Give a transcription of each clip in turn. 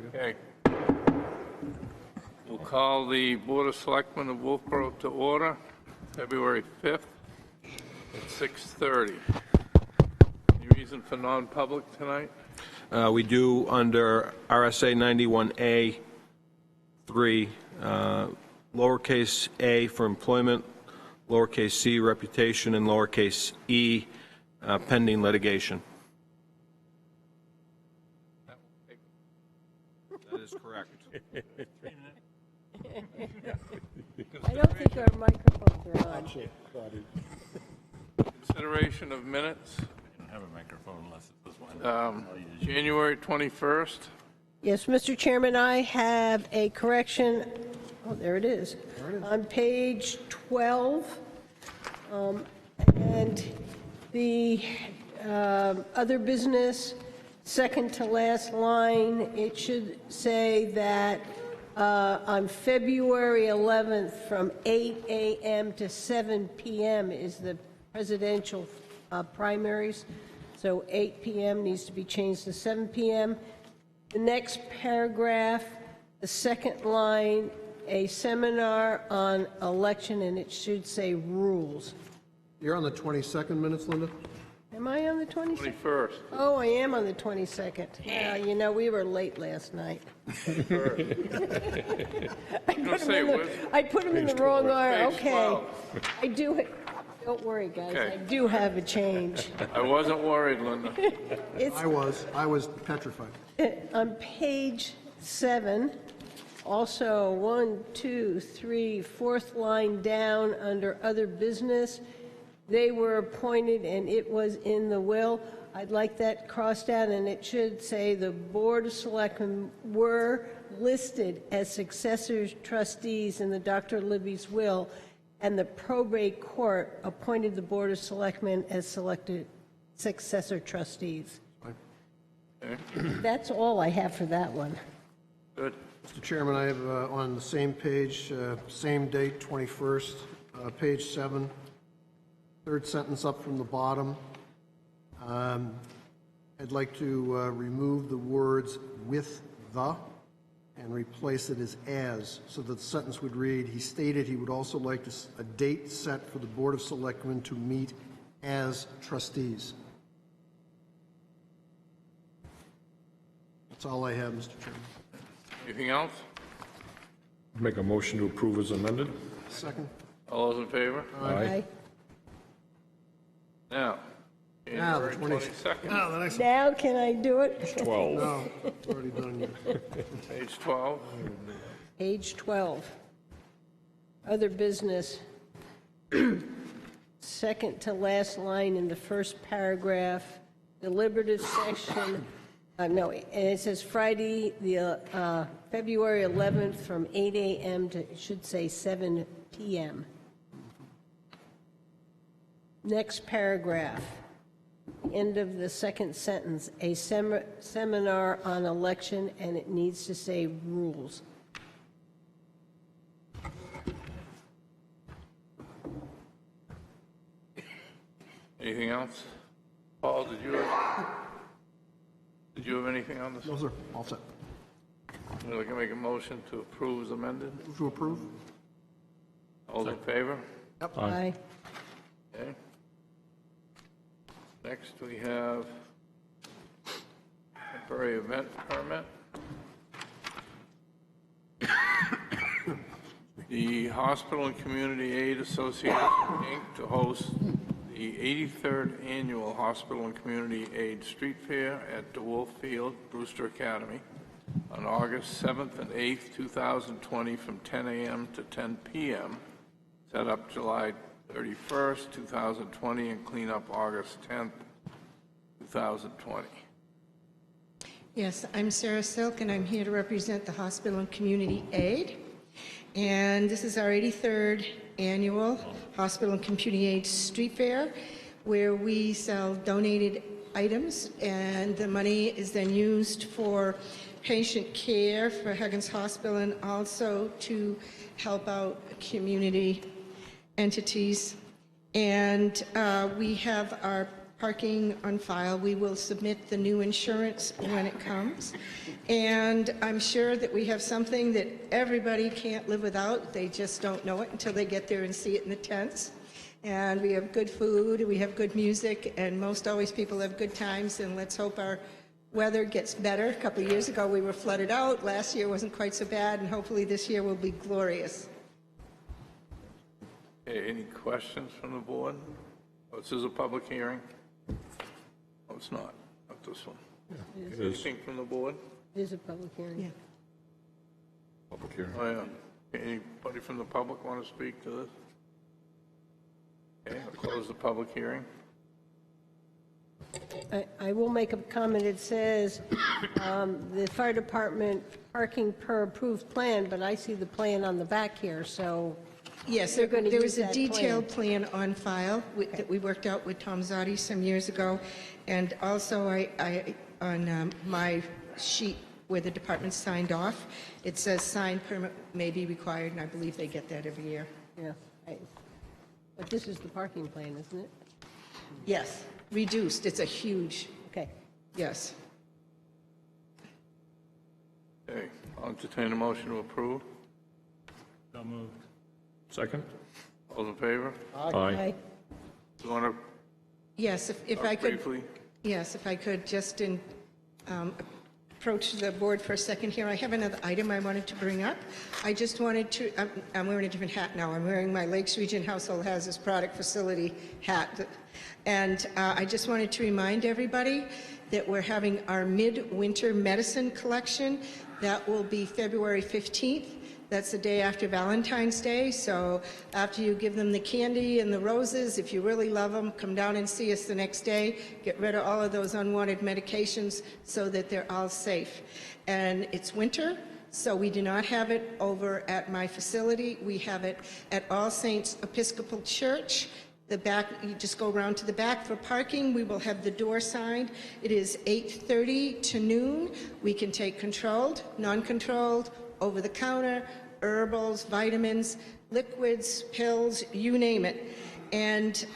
Okay. We'll call the Board of Selectmen of Wolfeboro to order, February 5th at 6:30. Any reason for non-public tonight? We do under RSA 91A 3, lowercase a for employment, lowercase c reputation, and lowercase e pending litigation. That is correct. I don't think our microphones are on. Consideration of minutes. I don't have a microphone unless it was one. January 21st. Yes, Mr. Chairman, I have a correction. Oh, there it is. On page 12, and the other business, second to last line, it should say that on February 11th from 8 a.m. to 7 p.m. is the presidential primaries. So 8 p.m. needs to be changed to 7 p.m. The next paragraph, the second line, a seminar on election, and it should say rules. You're on the 22nd minutes, Linda? Am I on the 22nd? 21st. Oh, I am on the 22nd. Yeah, you know, we were late last night. I put them in the wrong order. Page Okay. 12. I do, don't worry, guys. Okay. I do have a change. I wasn't worried, Linda. It's I was petrified. on page 7, also 1, 2, 3, fourth line down under other business. They were appointed and it was in the will. I'd like that crossed out, and it should say the Board of Selectmen were listed as successors trustees in the Dr. Libby's will, and the probate court appointed the Board of Selectmen as selected successor trustees. Okay. That's all I have for that one. Good. Mr. Chairman, I have on the same page, same date, 21st, page 7, third sentence up from the bottom. I'd like to remove the words "with the" and replace it as, so that the sentence would read, he stated he would also like a date set for the Board of Selectmen to meet as trustees. That's all I have, Mr. Chairman. Anything else? Make a motion to approve as amended. Second? All those in favor? Aye. Now, Now, the January 20 22nd, the next Now can I do it? 12. No, it's already done yet. page 12. Page 12. Other business. Second to last line in the first paragraph, deliberative session. No, and it says Friday, the February 11th from 8 a.m. to, it should say 7 p.m. Next paragraph, end of the second sentence, a seminar on election, and it needs to say rules. Anything else? Paul, did you have anything on this? No, sir, all set. Would you like to make a motion to approve as amended? Move to approve? All those in favor? Aye. Okay. Next, we have temporary event permit. The Hospital and Community Aid Association, Inc., to host the 83rd Annual Hospital and Community Aid Street Fair at DeWolf Field, Brewster Academy, on August 7th and 8th, 2020, from 10 a.m. to 10 p.m., set up July 31st, 2020, and clean up August 10th, 2020. Yes, I'm Sarah Silk, and I'm here to represent the Hospital and Community Aid. And this is our 83rd annual Hospital and Community Aid Street Fair, where we sell donated items, and the money is then used for patient care for Huggins Hospital and also to help out community entities. And we have our parking on file. We will submit the new insurance when it comes. And I'm sure that we have something that everybody can't live without. They just don't know it until they get there and see it in the tents. And we have good food, we have good music, and most always people have good times, and let's hope our weather gets better. A couple of years ago, we were flooded out. Last year wasn't quite so bad, and hopefully this year will be glorious. Okay, any questions from the board? Oh, this is a public hearing? Oh, it's not this one. It is Anything from the board? It is a public hearing. Yeah. public hearing. Oh, yeah. Anybody from the public want to speak to this? Okay, I'll close the public hearing. I will make a comment. It says the fire department parking per approved plan, but I see the plan on the back here, so Yes, They're gonna there use was a that detailed plan on file that we worked out with Tom Zotti some years ago. And also, on my sheet where the department signed off, it says sign permit may be required, and I believe they get that every year. yeah. But this is the parking plan, isn't it? Yes, reduced, it's a huge, Okay. yes. Okay, I'll entertain a motion to approve. So moved. Second? All in favor? Aye. You want Yes, if I to could, briefly? yes, if I could just approach the board for a second here. I have another item I wanted to bring up. I just wanted to, I'm wearing a different hat now. I'm wearing my Lakes Region Household Hazardous Product Facility hat. And I just wanted to remind everybody that we're having our midwinter medicine collection. That will be February 15th. That's the day after Valentine's Day, so after you give them the candy and the roses, if you really love them, come down and see us the next day. Get rid of all of those unwanted medications so that they're all safe. And it's winter, so we do not have it over at my facility. We have it at All Saints Episcopal Church. The back, you just go around to the back for parking. We will have the door signed. It is 8:30 to noon. We can take controlled, non-controlled, over-the-counter, herbals, vitamins, liquids, pills, you name it. And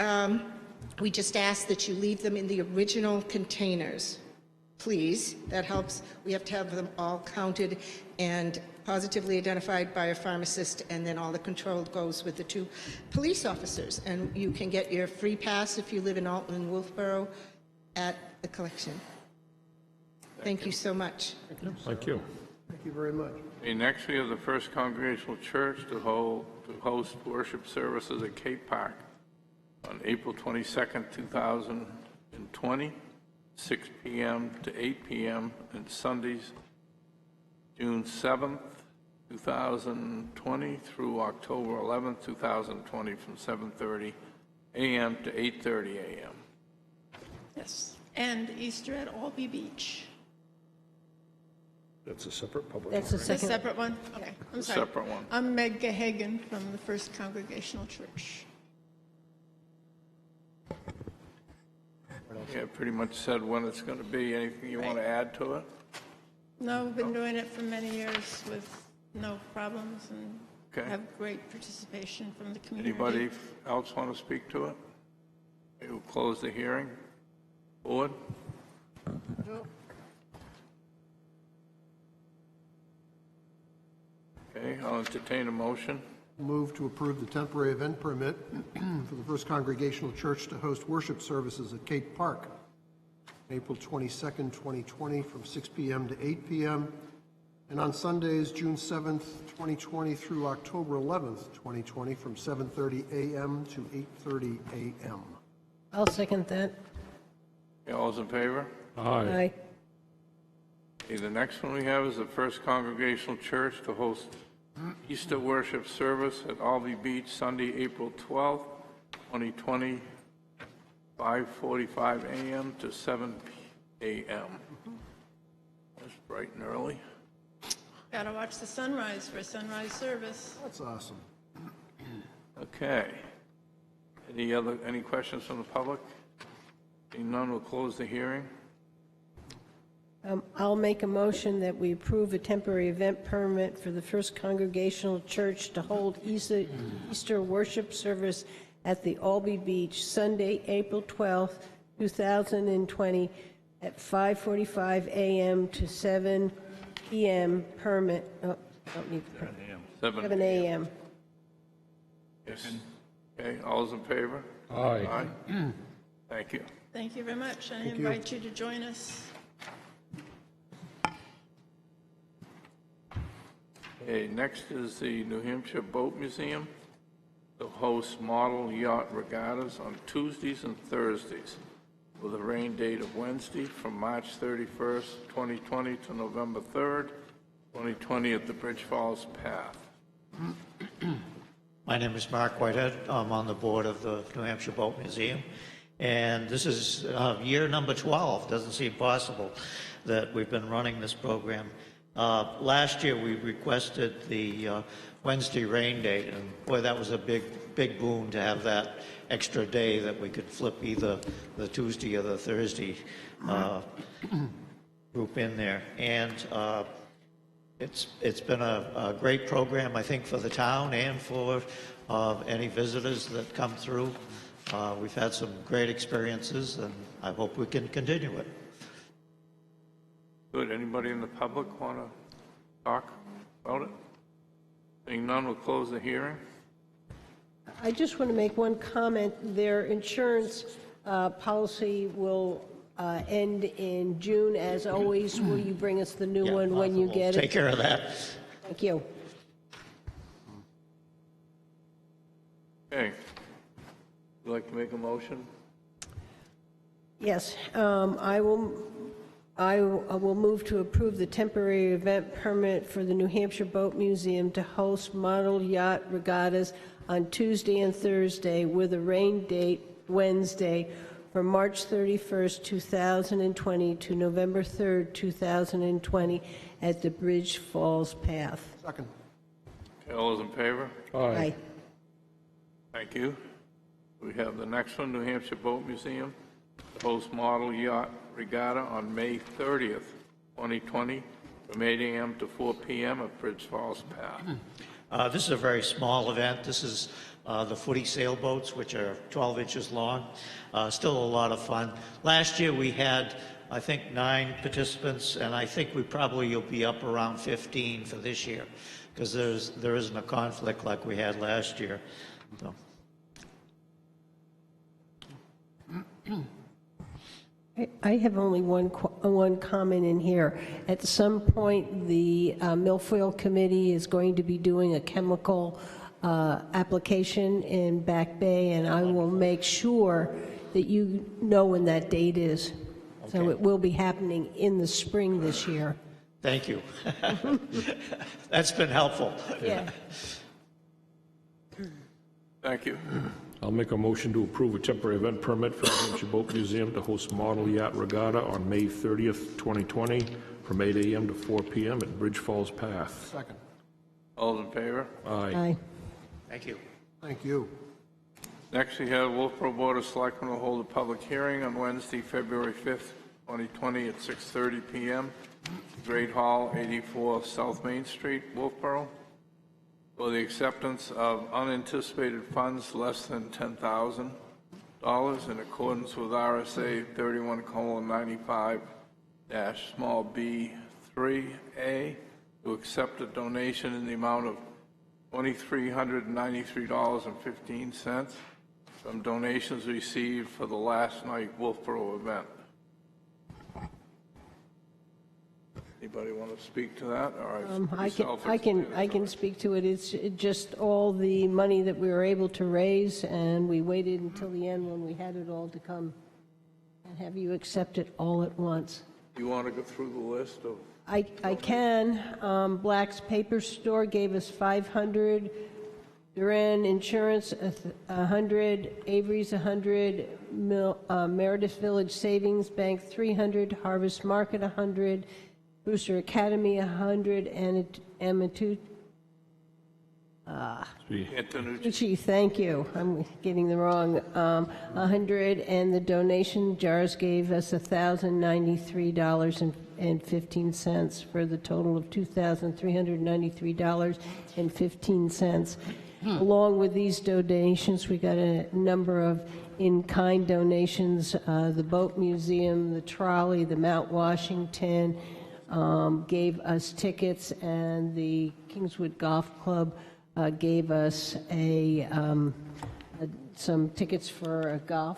we just ask that you leave them in the original containers, please. That helps. We have to have them all counted and positively identified by a pharmacist, and then all the control goes with the 2 police officers. And you can get your free pass if you live in Alton and Wolfeboro at the collection. Thank you so much. Thank you. Thank you very much. Okay, next we have the First Congregational Church to host worship services at Cape Park on April 22nd, 2020, 6 p.m. to 8 p.m. and Sundays, June 7th, 2020 through October 11th, 2020 from 7:30 a.m. to 8:30 a.m. Yes, and Easter at Albee Beach. That's a separate public That's hearing. a A second. separate one? Okay, I'm sorry. Separate one. I'm Meg Gahagan from the First Congregational Church. Yeah, pretty much said when it's going to be. Anything you want to add to it? No, we've been doing it for many years with no problems and Okay. have great participation from the community. Anybody else want to speak to it? We'll close the hearing. Board? Okay, I'll entertain a motion. Move to approve the temporary event permit for the First Congregational Church to host worship services at Cape Park, April 22nd, 2020, from 6 p.m. to 8 p.m., and on Sundays, June 7th, 2020 through October 11th, 2020, from 7:30 a.m. to 8:30 a.m. I'll second that. Okay, all those in favor? Aye. Okay, the next one we have is the First Congregational Church to host Easter worship service at Albee Beach, Sunday, April 12th, 2020, 5:45 a.m. to 7 a.m. That's bright and early. Gotta watch the sunrise for a sunrise service. That's awesome. Okay. Any questions from the public? Seeing none, we'll close the hearing. I'll make a motion that we approve a temporary event permit for the First Congregational Church to hold Easter worship service at the Albee Beach, Sunday, April 12th, 2020, at 5:45 a.m. to 7 p.m. permit, don't need the permit. 7 a.m. Yes. Okay, all those in favor? Aye. Thank you. Thank you very much. I invite you to join us. Okay, next is the New Hampshire Boat Museum to host model yacht regattas on Tuesdays and Thursdays with a rain date of Wednesday from March 31st, 2020 to November 3rd, 2020 at the Bridge Falls Path. My name is Mark Whitehead. I'm on the board of the New Hampshire Boat Museum. And this is year number 12. Doesn't seem possible that we've been running this program. Last year, we requested the Wednesday rain date, and boy, that was a big boon to have that extra day that we could flip either the Tuesday or the Thursday group in there. And it's been a great program, I think, for the town and for any visitors that come through. We've had some great experiences, and I hope we can continue it. Good. Anybody in the public want to talk about it? Seeing none, we'll close the hearing. I just want to make one comment. Their insurance policy will end in June. As always, will you bring us the new one when you get it? Take care of that. Thank you. Okay. Would you like to make a motion? Yes, I will move to approve the temporary event permit for the New Hampshire Boat Museum to host model yacht regattas on Tuesday and Thursday with a rain date Wednesday from March 31st, 2020 to November 3rd, 2020 at the Bridge Falls Path. Second. Okay, all those in favor? Aye. Thank you. We have the next one, New Hampshire Boat Museum, to host model yacht regatta on May 30th, 2020, from 8 a.m. to 4 p.m. at Bridge Falls Path. This is a very small event. This is the footy sailboats, which are 12 inches long. Still a lot of fun. Last year we had, I think, 9 participants, and I think we probably will be up around 15 for this year, because there isn't a conflict like we had last year. So. I have only one comment in here. At some point, the Milfoil Committee is going to be doing a chemical application in Back Bay, and I will make sure that you know when that date is. Okay. So it will be happening in the spring this year. Thank you. That's been helpful. Yeah. Thank you. I'll make a motion to approve a temporary event permit for the New Hampshire Boat Museum to host model yacht regatta on May 30th, 2020, from 8 a.m. to 4 p.m. at Bridge Falls Path. Second. All those in favor? Aye. Aye. Thank you. Thank you. Next, we have Wolfeboro Board of Selectmen will hold a public hearing on Wednesday, February 5th, 2020 at 6:30 p.m. Great Hall, 84 South Main Street, Wolfeboro, for the acceptance of unanticipated funds less than $10,000 in accordance with RSA 31:95-b3A to accept a donation in the amount of $2,393.15 from donations received for the last night Wolfeboro event. Anybody want to speak to that? Or I can speak to it. It's just all the money that we were able to raise, and we waited until the end when we had it all to come and have you accept it all at once. You want to go through the list of? I can. Black's Paper Store gave us 500. Duran Insurance 100. Avery's 100. Meredith Village Savings Bank 300. Harvest Market 100. Brewster Academy 100, and Antonucci, thank you. I'm getting the wrong 100, and the donation jars gave us $1,093.15 for the total of $2,393.15. along with these donations, we got a number of in-kind donations. The Boat Museum, the Trolley, the Mount Washington gave us tickets, and the Kingswood Golf Club gave us some tickets for a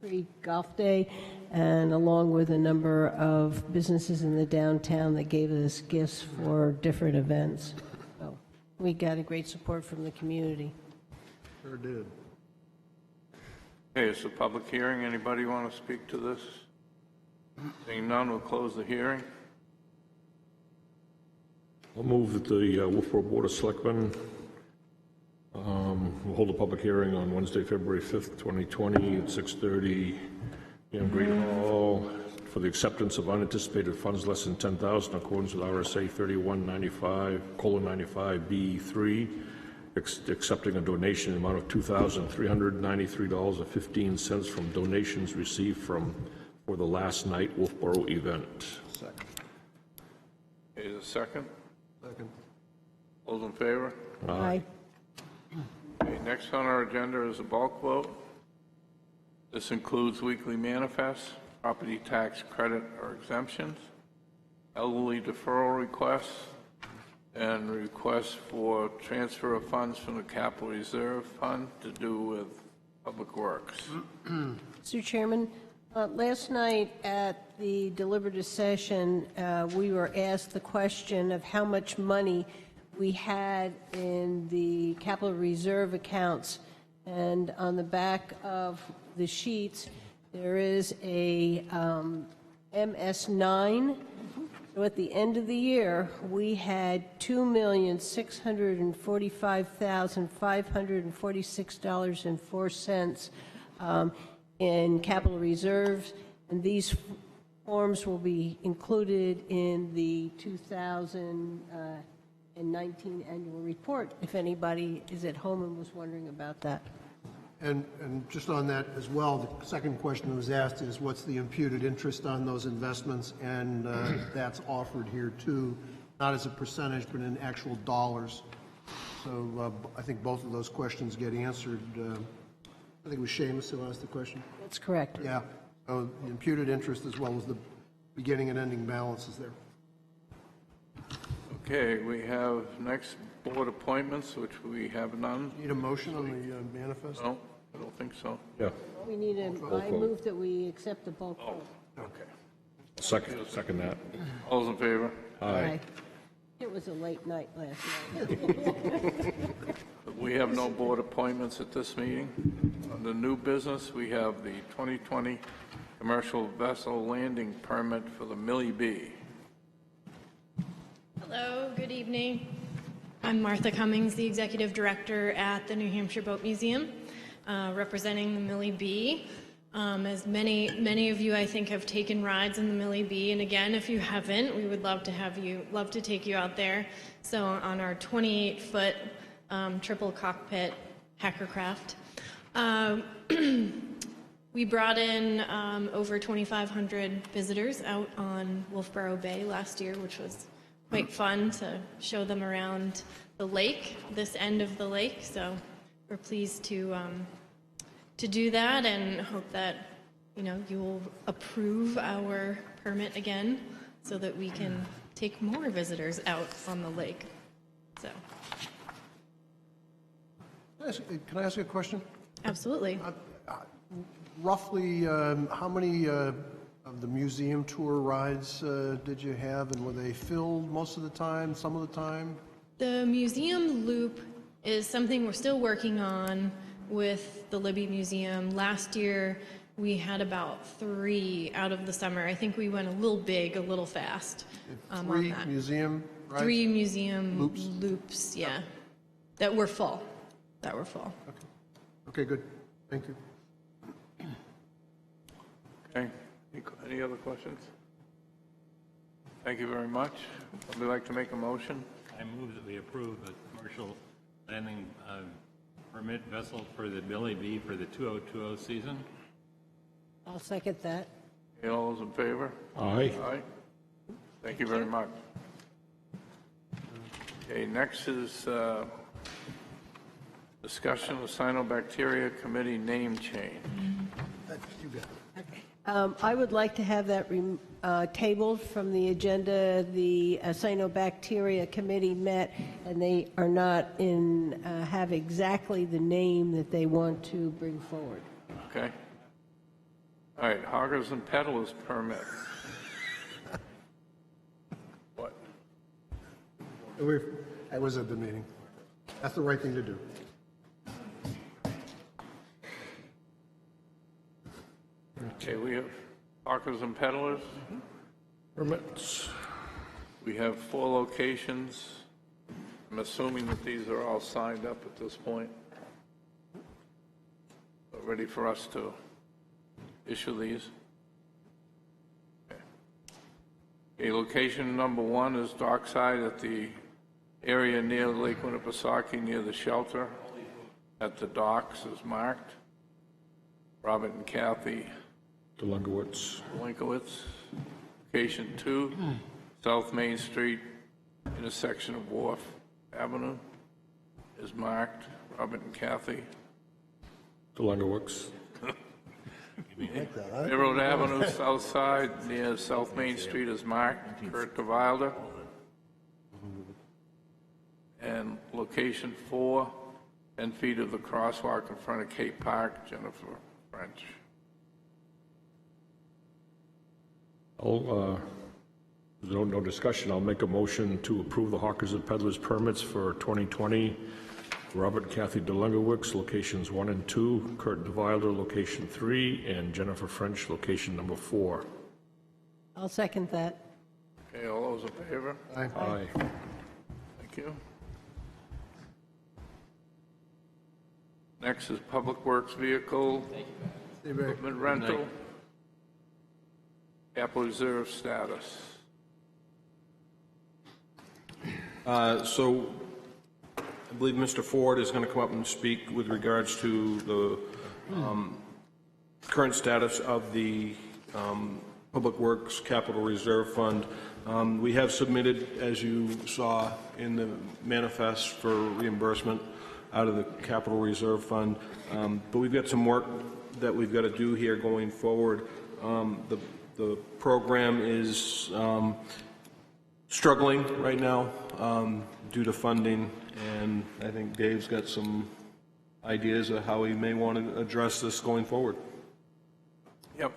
free golf day, and along with a number of businesses in the downtown that gave us gifts for different events. So we got a great support from the community. Sure did. Okay, it's a public hearing. Anybody want to speak to this? Seeing none, we'll close the hearing. I'll move that the Wolfeboro Board of Selectmen will hold a public hearing on Wednesday, February 5th, 2020 at 6:30 p.m. Great Hall for the acceptance of unanticipated funds less than $10,000 in accordance with RSA 3195:95B3, accepting a donation in the amount of $2,393.15 from donations received for the last night Wolfeboro event. Second. Is a second? Second. Those in favor? Aye. Okay, next on our agenda is a bulk vote. This includes weekly manifests, property tax credit or exemptions, elderly deferral requests, and requests for transfer of funds from the capital reserve fund to do with public works. Mr. Chairman, last night at the deliberative session, we were asked the question of how much money we had in the capital reserve accounts, and on the back of the sheets, there is a MS9. So at the end of the year, we had $2,645,546.04 in capital reserves, and these forms will be included in the 2019 annual report, if anybody is at home and was wondering about that. And just on that as well, the second question that was asked is what's the imputed interest on those investments? And that's offered here too, not as a percentage, but in actual dollars. So I think both of those questions get answered. I think it was Seamus who asked the question. That's correct. Yeah. So the imputed interest as well as the beginning and ending balances there. Okay, we have next board appointments, which we have none. Need a motion on the manifest? No, I don't think so. Yeah, We need a, I move that we accept the bulk vote. Okay. second that. All those in favor? Aye. It was a late night last night. We have no board appointments at this meeting. On the new business, we have the 2020 commercial vessel landing permit for the Millie B. Hello, good evening. I'm Martha Cummings, the Executive Director at the New Hampshire Boat Museum, representing the Millie B. As many of you, I think, have taken rides in the Millie B, and again, if you haven't, we would love to take you out there. So on our 28-foot triple cockpit hackercraft, we brought in over 2,500 visitors out on Wolfeboro Bay last year, which was quite fun to show them around the lake, this end of the lake. So we're pleased to do that, and hope that you will approve our permit again, so that we can take more visitors out on the lake. So, Can I ask you a question? absolutely. Roughly, how many of the museum tour rides did you have, and were they filled most of the time, some of the time? The museum loop is something we're still working on with the Libby Museum. Last year, we had about 3 out of the summer. I think we went a little big, a little fast on that. 3 museum rides? 3 museum loops, yeah, that were full. Okay, good. Thank you. Okay, any other questions? Thank you very much. Would like to make a motion? I move that we approve the commercial landing permit vessel for the Millie B for the 2020 season. I'll second that. Okay, all those in favor? Aye. Aye. Thank you very much. Okay, next is Discussion of Cyanobacteria Committee name change. You got it. I would like to have that tabled from the agenda. The Cyanobacteria Committee met, and they are not have exactly the name that they want to bring forward. Okay. All right, Hoggers and Peddlers permit. What? I was at the meeting. That's the right thing to do. Okay, we have hawkers and peddlers. Permits. We have 4 locations. I'm assuming that these are all signed up at this point. Ready for us to issue these. Okay, location number 1 is dockside at the area near Lake Winnipesaukee, near the shelter. At the docks is marked. Robert and Kathy Delungowitz. Linkowitz. Location 2, South Main Street, intersection of Wharf Avenue, is marked. Robert and Kathy. Delungowitz. Railroad Avenue, South Side, near South Main Street, is marked. Kurt DeWilder. And location 4, 10 feet of the crosswalk in front of Cape Park, Jennifer French. No discussion. I'll make a motion to approve the hawkers and peddlers permits for 2020. Robert and Kathy DeLungowicz, locations 1 and 2. Kurt DeWilder, location 3. And Jennifer French, location number 4. I'll second that. Okay, all those in favor? Aye. Thank you. Next is Public Works Vehicle Equipment Rental. Capital Reserve status. So I believe Mr. Ford is going to come up and speak with regards to the current status of the Public Works Capital Reserve Fund. We have submitted, as you saw in the manifest, for reimbursement out of the Capital Reserve Fund, but we've got some work that we've got to do here going forward. The program is struggling right now due to funding, and I think Dave's got some ideas of how he may want to address this going forward. Yep.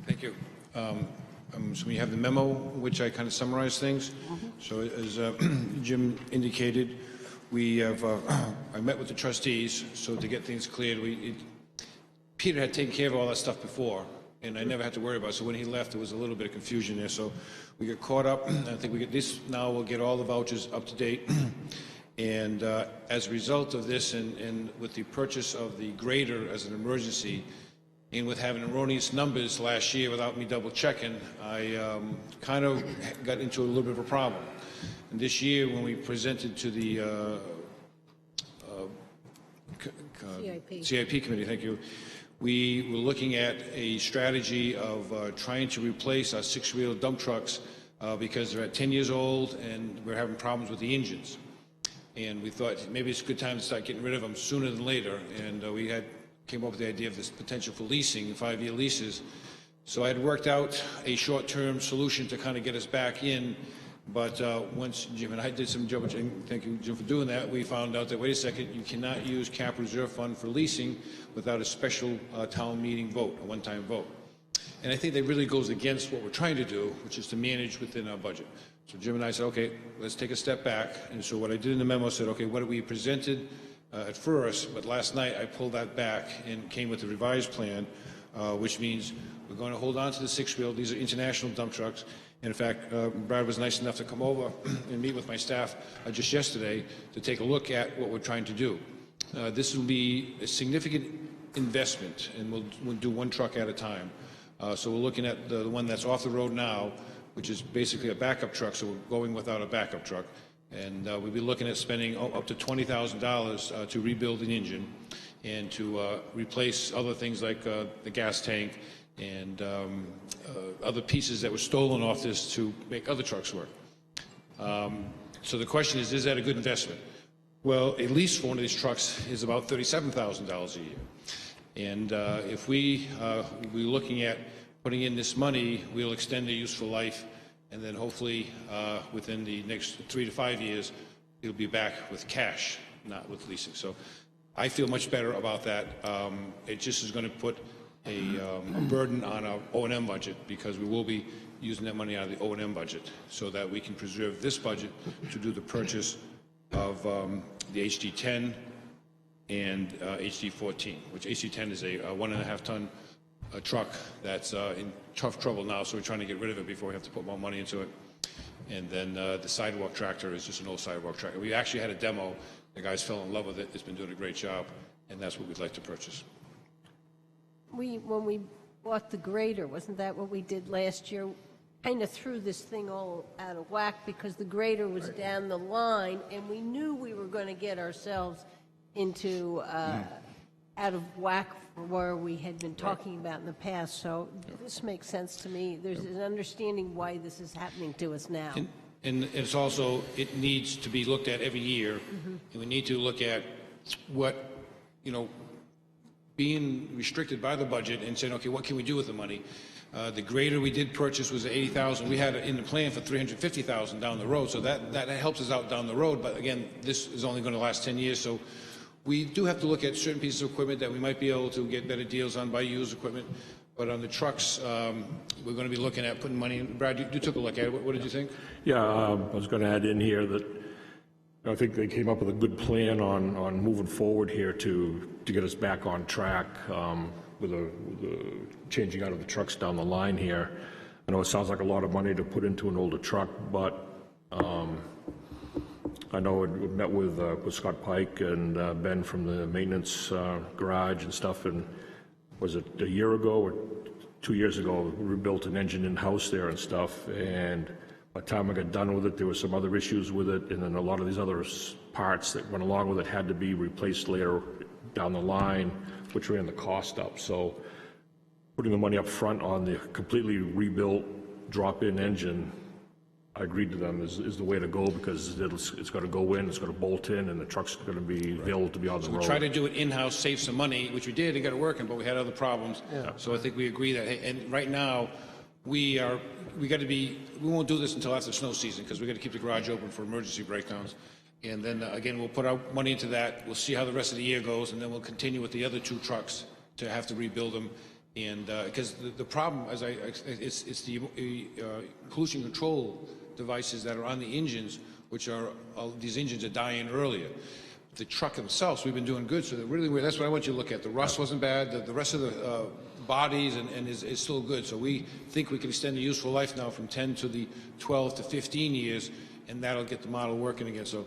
Thank you. So we have the memo, which I kind of summarized things. So as Jim indicated, we have, I met with the trustees, so to get things cleared, Peter had taken care of all that stuff before, and I never had to worry about it. So when he left, there was a little bit of confusion there. So we got caught up. I think we get this, now we'll get all the vouchers up to date. And as a result of this, and with the purchase of the grader as an emergency, and with having erroneous numbers last year without me double checking, I kind of got into a little bit of a problem. And this year, when we presented to the CIP committee, thank you, we were looking at a strategy of trying to replace our 6-wheel dump trucks because they're at 10 years old and we're having problems with the engines. And we thought maybe it's a good time to start getting rid of them sooner than later. And we came up with the idea of this potential for leasing, 5-year leases. So I had worked out a short-term solution to kind of get us back in. But once Jim and I did some job, thank you, Jim, for doing that, we found out that, wait a second, you cannot use Cap Reserve Fund for leasing without a special town meeting vote, a one-time vote. And I think that really goes against what we're trying to do, which is to manage within our budget. So Jim and I said, okay, let's take a step back. And so what I did in the memo said, okay, what we presented at first, but last night I pulled that back and came with a revised plan, which means we're going to hold on to the 6-wheel. These are international dump trucks. And in fact, Brad was nice enough to come over and meet with my staff just yesterday to take a look at what we're trying to do. This will be a significant investment, and we'll do one truck at a time. So we're looking at the one that's off the road now, which is basically a backup truck, so we're going without a backup truck. And we'll be looking at spending up to $20,000 to rebuild an engine and to replace other things like the gas tank and other pieces that were stolen off this to make other trucks work. So the question is that a good investment? Well, at least for one of these trucks is about $37,000 a year. And if we're looking at putting in this money, we'll extend the useful life, and then hopefully within the next 3 to 5 years, it'll be back with cash, not with leasing. So I feel much better about that. It just is going to put a burden on our O&M budget, because we will be using that money out of the O&M budget so that we can preserve this budget to do the purchase of the HD10 and HD14, which HD10 is a 1.5-ton truck that's in tough trouble now, so we're trying to get rid of it before we have to put more money into it. And then the sidewalk tractor is just an old sidewalk tractor. We actually had a demo. The guys fell in love with it. It's been doing a great job, and that's what we'd like to purchase. When we bought the grader, wasn't that what we did last year? Kind of threw this thing all out of whack because the grader was down the line, and we knew we were going to get ourselves into out of whack for where we had been talking about in the past. So this makes sense to me. There's an understanding why this is happening to us now. And it's also, it needs to be looked at every year, and we need to look at what, being restricted by the budget and saying, okay, what can we do with the money? The grader we did purchase was $80,000. We had it in the plan for $350,000 down the road, so that helps us out down the road. But again, this is only going to last 10 years, so we do have to look at certain pieces of equipment that we might be able to get better deals on by used equipment. But on the trucks, we're going to be looking at putting money in. Brad, you took a look at it. What did you think? Yeah, I was going to add in here that I think they came up with a good plan on moving forward here to get us back on track with the changing out of the trucks down the line here. I know it sounds like a lot of money to put into an older truck, but I know we met with Scott Pike and Ben from the maintenance garage and stuff, and was it a year ago or 2 years ago, we rebuilt an engine in-house there and stuff, and by the time I got done with it, there were some other issues with it, and then a lot of these other parts that went along with it had to be replaced later down the line, which ran the cost up. So putting the money up front on the completely rebuilt drop-in engine, I agreed to them, is the way to go, because it's going to go in, it's going to bolt in, and the truck's going to be available to be on the road. We tried to do it in-house, save some money, which we did, and got it working, but we had other problems. Yeah. So I think we agree that, and right now, we won't do this until after snow season, because we got to keep the garage open for emergency breakdowns. And then, again, we'll put our money into that. We'll see how the rest of the year goes, and then we'll continue with the other 2 trucks to have to rebuild them. And because the problem, it's the pollution control devices that are on the engines, which are, these engines are dying earlier. The truck themselves, we've been doing good, so that's what I want you to look at. The rust wasn't bad, the rest of the bodies and is still good. So we think we can extend the useful life now from 10 to the 12 to 15 years, and that'll get the model working again. So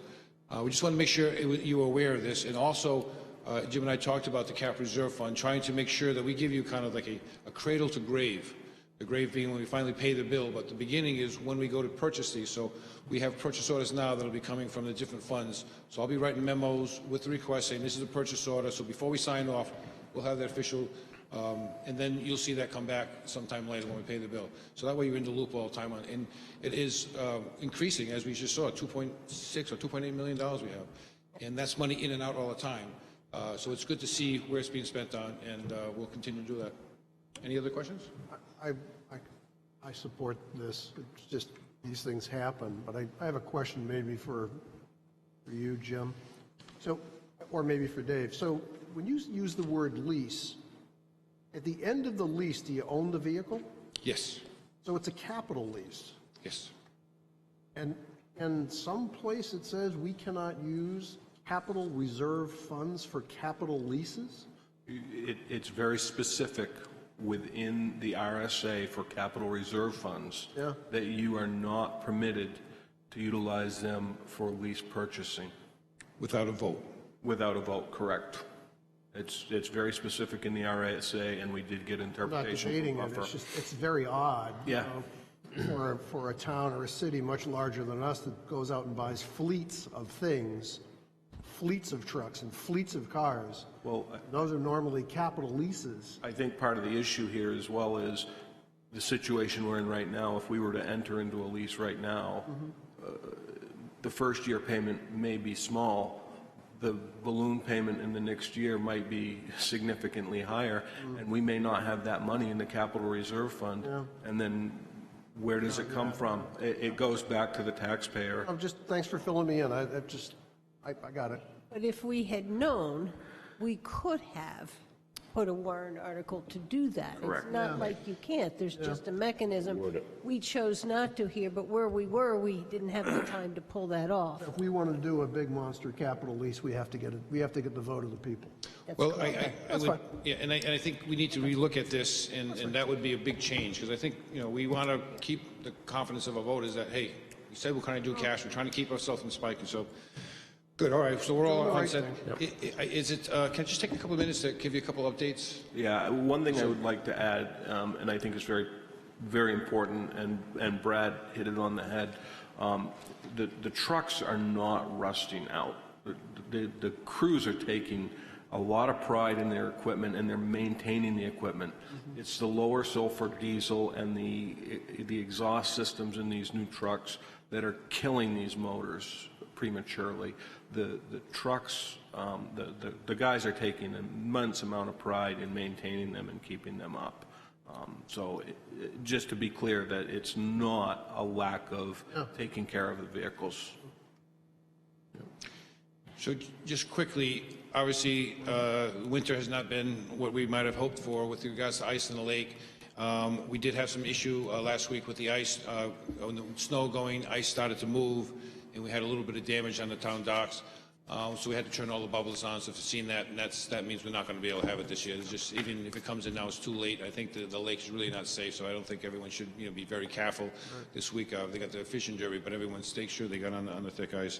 we just want to make sure you are aware of this. And also, Jim and I talked about the capital reserve fund, trying to make sure that we give you kind of like a cradle to grave. The grave being when we finally pay the bill, but the beginning is when we go to purchase these. So we have purchase orders now that'll be coming from the different funds. So I'll be writing memos with the request saying this is a purchase order. So before we sign off, we'll have that official, and then you'll see that come back sometime later when we pay the bill. So that way you're in the loop all the time on. And it is increasing, as we just saw, $2.6 or $2.8 million we have, and that's money in and out all the time. So it's good to see where it's being spent on, and we'll continue to do that. Any other questions? I support this. It's just these things happen. But I have a question maybe for you, Jim. So, or maybe for Dave. So when you use the word lease, at the end of the lease, do you own the vehicle? Yes. So it's a capital lease. Yes. And someplace it says we cannot use capital reserve funds for capital leases? It's very specific within the RSA for capital reserve funds that you are not permitted to utilize them for lease purchasing. Without a vote. Without a vote, correct. It's very specific in the RSA, and we did get interpretation. I'm not debating it. It's very odd. Yeah. For a town or a city much larger than us that goes out and buys fleets of things fleets of trucks and fleets of cars. Well, Those are normally capital leases. I think part of the issue here as well is the situation we're in right now. If we were to enter into a lease right now, the first year payment may be small. The balloon payment in the next year might be significantly higher, and we may not have that money in the capital reserve fund. And then where does it come from? It goes back to the taxpayer. Thanks for filling me in. I got it. But if we had known, we could have put a warrant article to do that. Correct. It's not like you can't, there's just a mechanism. We chose not to here, but where we were, we didn't have the time to pull that off. If we want to do a big monster capital lease, we have to get the vote of the people. Well, I would, yeah, and I think we need to relook at this, and that would be a big change, because I think, we want to keep the confidence of our voters that, hey, we said we're trying to do cash, we're trying to keep ourselves from spiking, so, good, all right, so we're all on set. Is it, can I just take a couple of minutes to give you a couple of updates? Yeah, one thing I would like to add, and I think is very, very important, and Brad hit it on the head, the trucks are not rusting out. The crews are taking a lot of pride in their equipment, and they're maintaining the equipment. It's the lower sulfur diesel and the exhaust systems in these new trucks that are killing these motors prematurely. The trucks, the guys are taking an immense amount of pride in maintaining them and keeping them up. So just to be clear that it's not a lack of taking care of the vehicles. So just quickly, obviously, winter has not been what we might have hoped for with regards to ice in the lake. We did have some issue last week with the ice. When the snow going, ice started to move, and we had a little bit of damage on the town docks. So we had to turn all the bubbles on. So if you've seen that, and that means we're not going to be able to have it this year. It's just, even if it comes in now, it's too late. I think the lake is really not safe, so I don't think everyone should be very careful this week. They got the fishing derby, but everyone stay sure they got on the thick ice.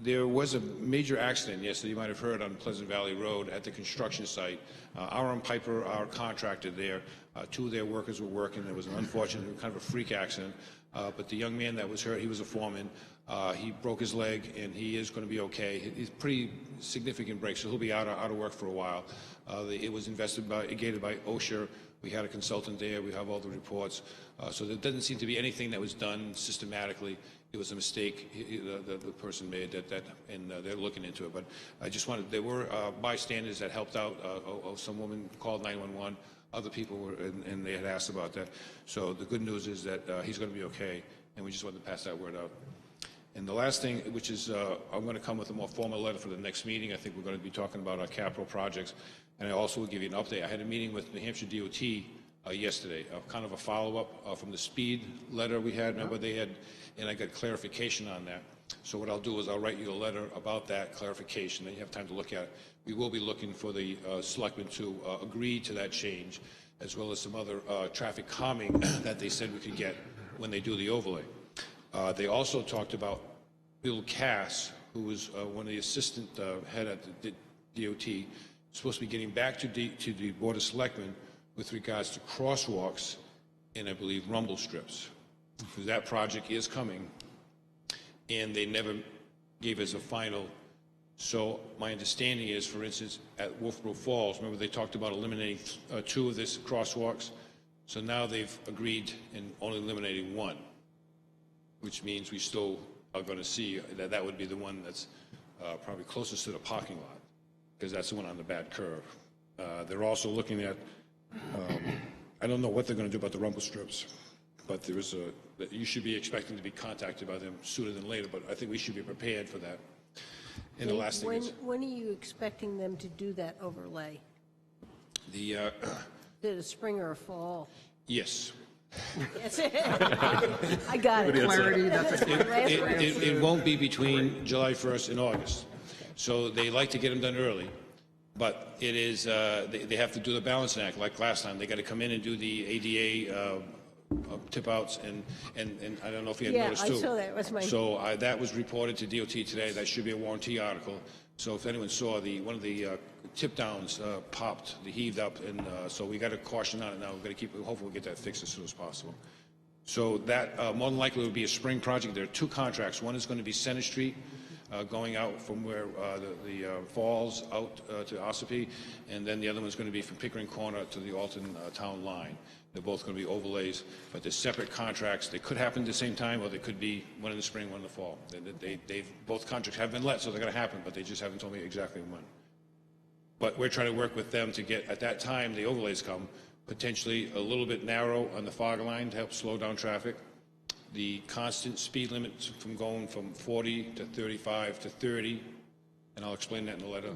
There was a major accident yesterday, you might have heard, on Pleasant Valley Road at the construction site. Aaron Piper, our contractor there, two of their workers were working. It was an unfortunate, kind of a freak accident. But the young man that was hurt, he was a foreman. He broke his leg, and he is going to be okay. It's pretty significant break, so he'll be out of work for a while. It was investigated by OSHA. We had a consultant there. We have all the reports. So there doesn't seem to be anything that was done systematically. It was a mistake the person made, and they're looking into it. But I just wanted, there were bystanders that helped out. Some woman called 911. Other people were, and they had asked about that. So the good news is that he's going to be okay, and we just wanted to pass that word out. And the last thing, which is I'm going to come with a more formal letter for the next meeting. I think we're going to be talking about our capital projects, and I also will give you an update. I had a meeting with New Hampshire DOT yesterday, kind of a follow-up from the speed letter we had. Remember they had, and I got clarification on that. So what I'll do is I'll write you a letter about that clarification, then you have time to look at it. We will be looking for the selectmen to agree to that change, as well as some other traffic calming that they said we could get when they do the overlay. They also talked about Bill Cass, who was one of the assistant head at the DOT, supposed to be getting back to the Board of Selectmen with regards to crosswalks and, I believe, rumble strips. Because that project is coming, and they never gave us a final. So my understanding is, for instance, at Wolfeboro Falls, remember they talked about eliminating 2 of these crosswalks? So now they've agreed in only eliminating 1, which means we still are going to see that would be the one that's probably closest to the parking lot, because that's the one on the bad curve. They're also looking at, I don't know what they're going to do about the rumble strips, but there is you should be expecting to be contacted by them sooner than later, but I think we should be prepared for that. And the last thing is, when are you expecting them to do that overlay? the Is it a spring or a fall? yes. Yes. I got it. Clarity, It won't be between July 1st and August. So they like to get them done early, but it is, they have to do the balancing act like last time. They got to come in and do the ADA tip outs, and I don't know if you had noticed too. Yeah, I saw that. That's my. So that was reported to DOT today. That should be a warranty article. So if anyone saw one of the tip downs popped, they heaved up, and so we got to caution on it now. We're going to hopefully we'll get that fixed as soon as possible. So that more than likely will be a spring project. There are 2 contracts. One is going to be Center Street, going out from where the falls out to Ossipee, and then the other one's going to be from Pickering Corner to the Alton town line. They're both going to be overlays, but they're separate contracts. They could happen at the same time, or they could be one in the spring, one in the fall. Both contracts have been let, so they're going to happen, but they just haven't told me exactly when. But we're trying to work with them to get, at that time, the overlays come, potentially a little bit narrow on the fog line to help slow down traffic. The constant speed limits from going from 40 to 35 to 30, and I'll explain that in the letter.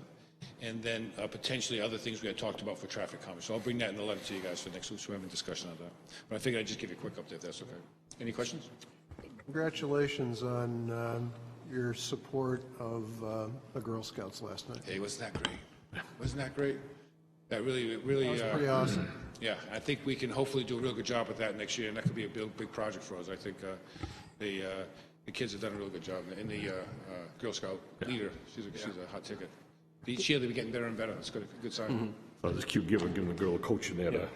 And then potentially other things we had talked about for traffic calming. So I'll bring that in the letter to you guys for next week, so we're having a discussion on that. But I figured I'd just give you a quick update if that's okay. Any questions? Congratulations on your support of the Girl Scouts last night. Hey, wasn't that great? Wasn't that great? That really. That was pretty awesome. Yeah, I think we can hopefully do a real good job with that next year, and that could be a big project for us. I think the kids have done a real good job. And the Girl Scout leader, she's a hot ticket. Each year they've been getting better and better. It's a good sign. Mm-hmm. Oh, it's cute giving the girl a coach in there to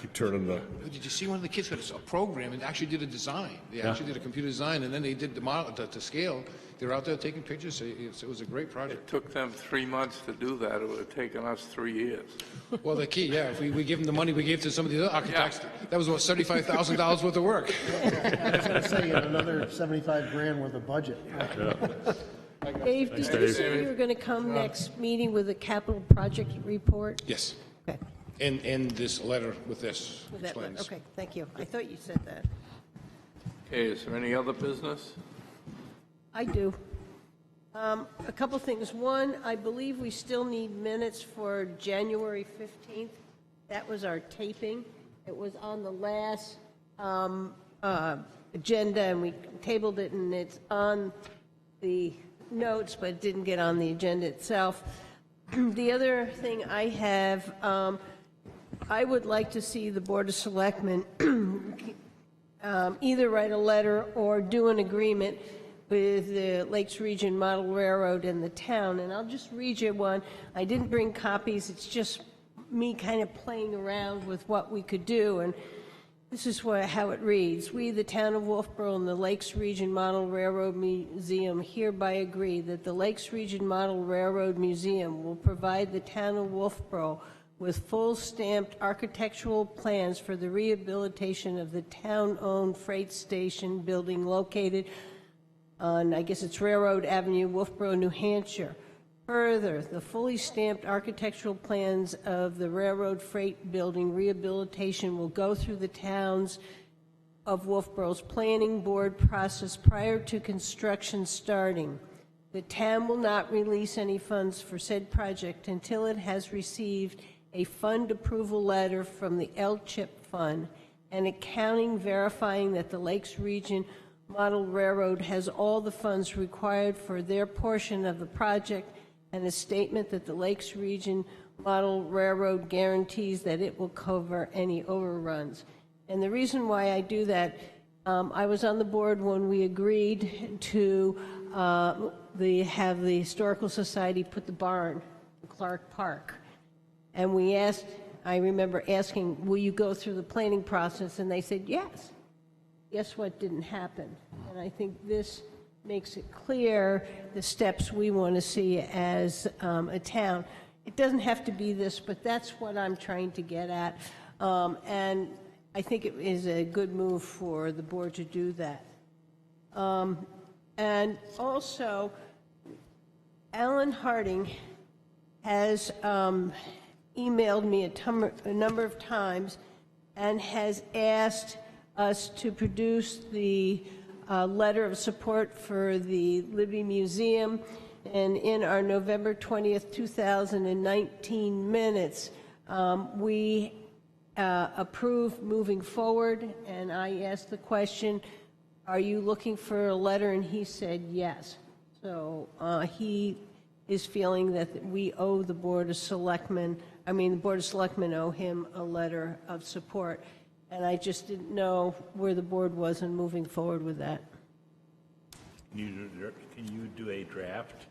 keep turning the... Did you see one of the kids had a program and actually did a design? They actually did a computer design, and then they did the model to scale. They were out there taking pictures. It was a great project. It took them 3 months to do that. It would have taken us 3 years. Well, the key, if we give them the money we gave to some of the other architects, that was, what, $75,000 worth of work. I was going to say, another 75 grand worth of budget. Dave, did you say you were going to come next meeting with a capital project report? Yes. Okay. And this letter with this With that, explains. okay, thank you. I thought you said that. Okay, is there any other business? I do. A couple things. One, I believe we still need minutes for January 15th. That was our taping. It was on the last agenda, and we tabled it, and it's on the notes, but it didn't get on the agenda itself. The other thing I have, I would like to see the Board of Selectmen either write a letter or do an agreement with the Lakes Region Model Railroad and the town. And I'll just read you one. I didn't bring copies. It's just me kind of playing around with what we could do. And this is how it reads. We, the town of Wolfeboro and the Lakes Region Model Railroad Museum, hereby agree that the Lakes Region Model Railroad Museum will provide the town of Wolfeboro with full stamped architectural plans for the rehabilitation of the town-owned freight station building located on, I guess it's Railroad Avenue, Wolfeboro, New Hampshire. Further, the fully stamped architectural plans of the railroad freight building rehabilitation will go through the towns of Wolfeboro's planning board process prior to construction starting. The town will not release any funds for said project until it has received a fund approval letter from the L-CHIP Fund and accounting verifying that the Lakes Region Model Railroad has all the funds required for their portion of the project, and a statement that the Lakes Region Model Railroad guarantees that it will cover any overruns. And the reason why I do that, I was on the board when we agreed to have the Historical Society put the barn in Clark Park. And we asked, I remember asking, will you go through the planning process? And they said, yes. Guess what didn't happen? And I think this makes it clear the steps we want to see as a town. It doesn't have to be this, but that's what I'm trying to get at. And I think it is a good move for the board to do that. And also, Alan Harding has emailed me a number of times and has asked us to produce the letter of support for the Libby Museum, and in our November 20th, 2019 minutes, we approved moving forward, and I asked the question, are you looking for a letter? And he said yes. So he is feeling that we owe the Board of Selectmen, the Board of Selectmen owe him a letter of support. And I just didn't know where the board was in moving forward with that. Can you do a draft?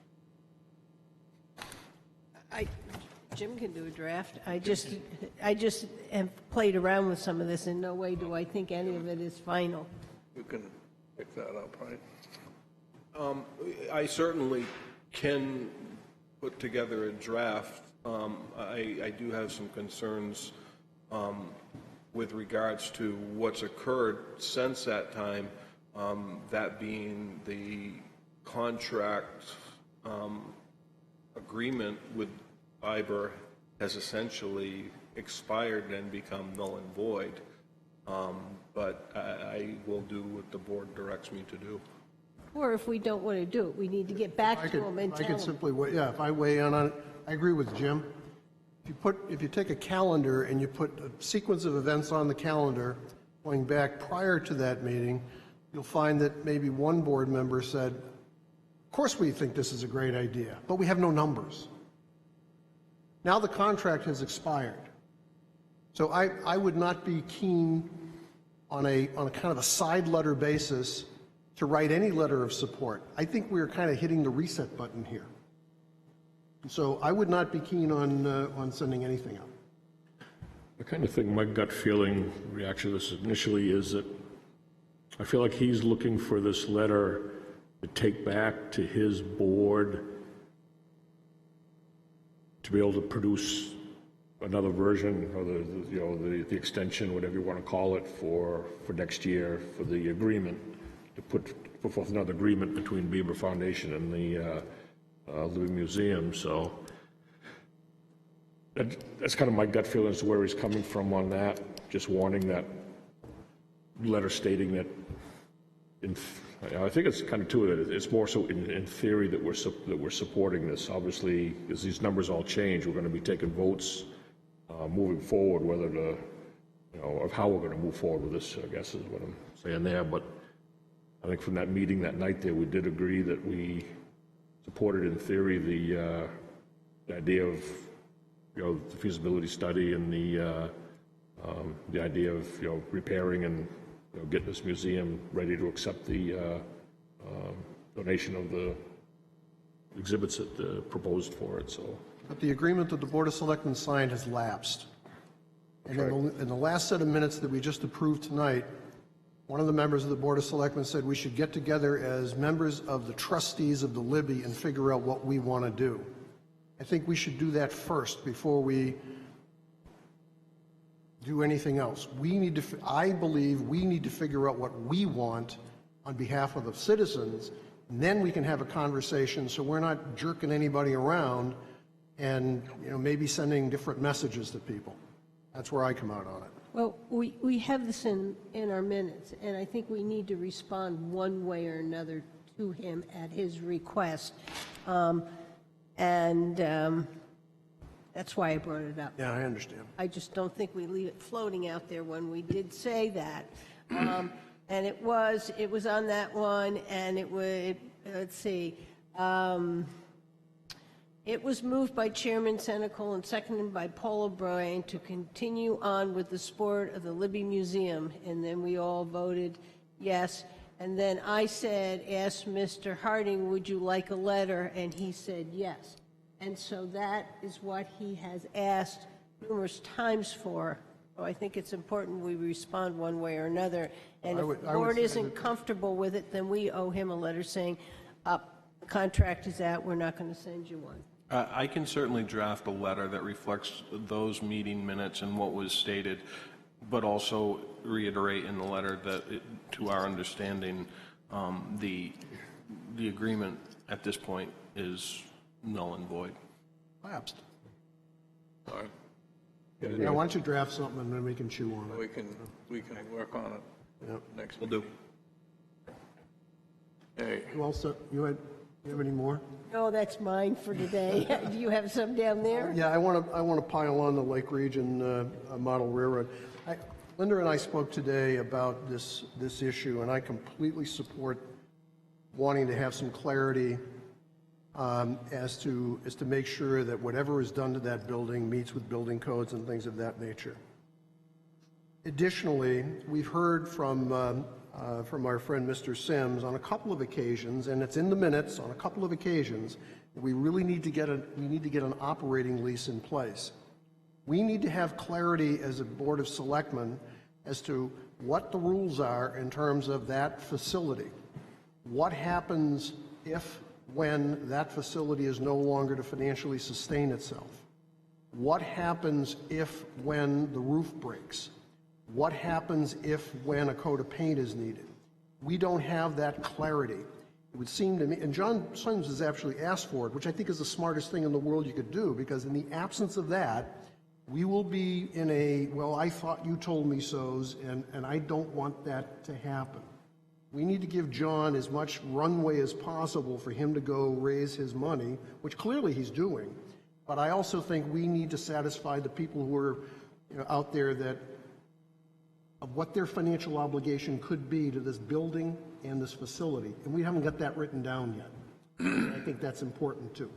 Jim can do a draft. I just have played around with some of this. In no way do I think any of it is final. You can pick that up, right? I certainly can put together a draft. I do have some concerns with regards to what's occurred since that time, that being the contract agreement with IBER has essentially expired and become null and void. But I will do what the board directs me to do. Or if we don't want to do it, we need to get back to them and I tell could them. simply, if I weigh in on it, I agree with Jim. If you take a calendar and you put a sequence of events on the calendar going back prior to that meeting, you'll find that maybe one board member said, of course we think this is a great idea, but we have no numbers. Now the contract has expired. So I would not be keen on a kind of a side letter basis to write any letter of support. I think we're kind of hitting the reset button here. So I would not be keen on sending anything out. The kind of thing, my gut feeling reaction to this initially is that I feel like he's looking for this letter to take back to his board to be able to produce another version, or the extension, whatever you want to call it, for next year for the agreement, to put forth another agreement between Bieber Foundation and the Living Museum. So that's kind of my gut feeling as to where he's coming from on that. Just warning that letter stating that. I think it's kind of two of it. It's more so in theory that we're supporting this. Obviously, as these numbers all change, we're going to be taking votes moving forward, whether to, of how we're going to move forward with this, I guess is what I'm saying there. But I think from that meeting that night there, we did agree that we supported in theory the idea of, the feasibility study and the idea of, repairing and getting this museum ready to accept the donation of the exhibits that proposed for it. So. But the agreement that the Board of Selectmen signed has lapsed. And in the last set of minutes that we just approved tonight, one of the members of the Board of Selectmen said we should get together as members of the trustees of the Libby and figure out what we want to do. I think we should do that first before we do anything else. I believe we need to figure out what we want on behalf of the citizens, and then we can have a conversation so we're not jerking anybody around and maybe sending different messages to people. That's where I come out on it. Well, we have this in our minutes, and I think we need to respond one way or another to him at his request. That's why I brought it up. Yeah, I understand. I just don't think we leave it floating out there when we did say that. And it was on that one, and let's see. It was moved by Chairman Senecal and seconded by Paul O'Brien to continue on with the sport of the Libby Museum, and then we all voted yes. And then I asked Mr. Harding, would you like a letter? And he said yes. And so that is what he has asked numerous times for. So I think it's important we respond one way or another. And if the board isn't comfortable with it, then we owe him a letter saying, the contract is out, we're not going to send you one. I can certainly draft a letter that reflects those meeting minutes and what was stated, but also reiterate in the letter that, to our understanding, the agreement at this point is null and void. Lapsed. All right. Yeah, why don't you draft something and then we can chew on it. We can work on it. Yep. Next Will do. Hey, You all set? You have any more? No, that's mine for today. Do you have some down there? Yeah, I want to pile on the Lake Region Model Railroad. Linda and I spoke today about this issue, and I completely support wanting to have some clarity as to make sure that whatever is done to that building meets with building codes and things of that nature. Additionally, we've heard from our friend Mr. Sims on a couple of occasions, and it's in the minutes on a couple of occasions, that we really need to get an operating lease in place. We need to have clarity as a Board of Selectmen as to what the rules are in terms of that facility. What happens when that facility is no longer to financially sustain itself? What happens when the roof breaks? What happens when a coat of paint is needed? We don't have that clarity. It would seem to me, and John Sims has actually asked for it, which I think is the smartest thing in the world you could do, because in the absence of that, we will be in a, well, I thought you told me so's, and I don't want that to happen. We need to give John as much runway as possible for him to go raise his money, which clearly he's doing. But I also think we need to satisfy the people who are out there that of what their financial obligation could be to this building and this facility. And we haven't got that written down yet. I think that's important too.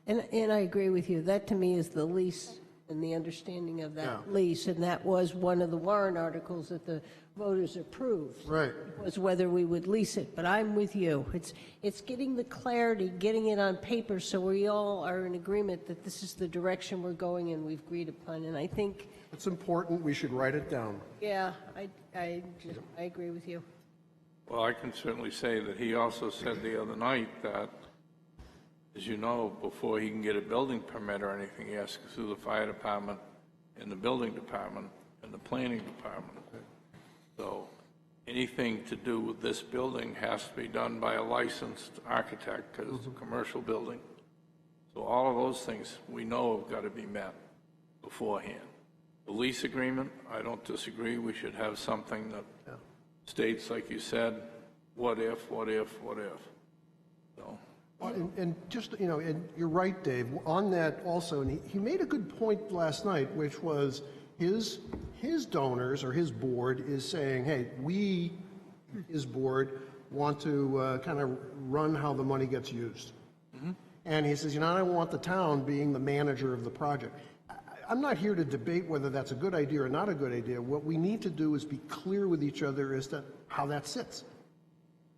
And I agree with you. That to me is the lease and the understanding of that lease. And that was one of the warrant articles that the voters approved. Right. Was whether we would lease it. But I'm with you. It's getting the clarity, getting it on paper so we all are in agreement that this is the direction we're going and we've agreed upon. And I think it's important. We should write it down. yeah, I agree with you. Well, I can certainly say that he also said the other night that, as you know, before he can get a building permit or anything, he has to go through the fire department and the building department and the planning department. So anything to do with this building has to be done by a licensed architect because it's a commercial building. So all of those things we know have got to be met beforehand. The lease agreement, I don't disagree. We should have something that states, like you said, what if, what if, what if. So. And just, and you're right, Dave, on that also, and he made a good point last night, which was his donors or his board is saying, hey, we, his board, want to kind of run how the money gets used. Mm-hmm. And he says, I don't want the town being the manager of the project. I'm not here to debate whether that's a good idea or not a good idea. What we need to do is be clear with each other as to how that sits.